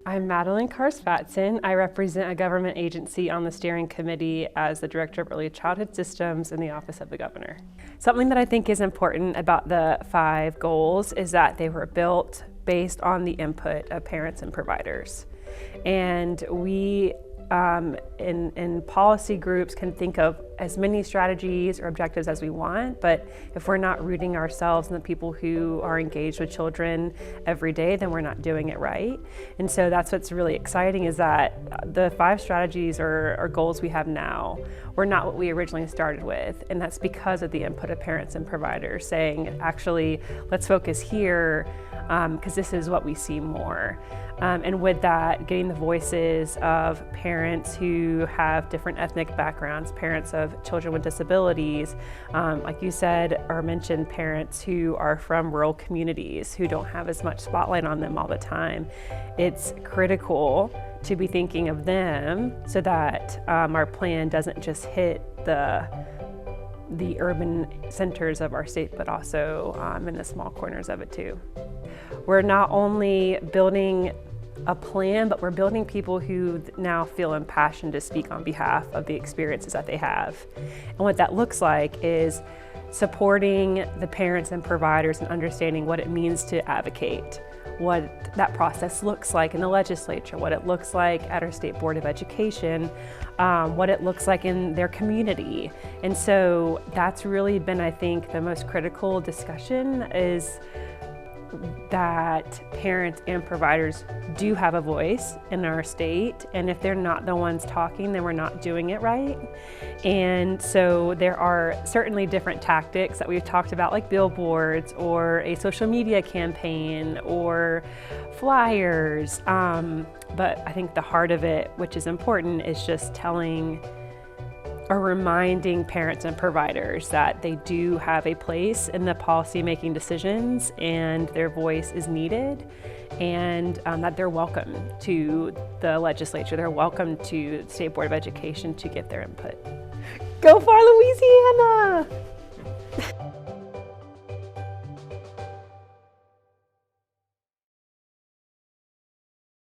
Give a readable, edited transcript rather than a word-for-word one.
I'm Mattilyn Karst Batson. I represent a government agency on the steering committee as the Director of Early Childhood Systems in the Office of the Governor. Something that I think is important about the 5 goals is that they were built based on the input of parents and providers. And we in policy groups can think of as many strategies or objectives as we want, but if we're not rooting ourselves in the people who are engaged with children every day, then we're not doing it right. And so that's what's really exciting, is that the 5 strategies or goals we have now were not what we originally started with. And that's because of the input of parents and providers saying, actually, let's focus here because this is what we see more. And with that, getting the voices of parents who have different ethnic backgrounds, parents of children with disabilities, like you said or mentioned, parents who are from rural communities who don't have as much spotlight on them all the time. It's critical to be thinking of them so that our plan doesn't just hit the urban centers of our state, but also in the small corners of it too. We're not only building a plan, but we're building people who now feel impassioned to speak on behalf of the experiences that they have. And what that looks like is supporting the parents and providers and understanding what it means to advocate, what that process looks like in the legislature, what it looks like at our State Board of Education, what it looks like in their community. And so that's really been, I think, the most critical discussion, is that parents and providers do have a voice in our state, and if they're not the ones talking, then we're not doing it right. And so there are certainly different tactics that we've talked about, like billboards or a social media campaign or flyers, but I think the heart of it, which is important, is just telling or reminding parents and providers that they do have a place in the policy-making decisions and their voice is needed, and that they're welcome to the legislature, they're welcome to the State Board of Education to get their input. Go far, Louisiana!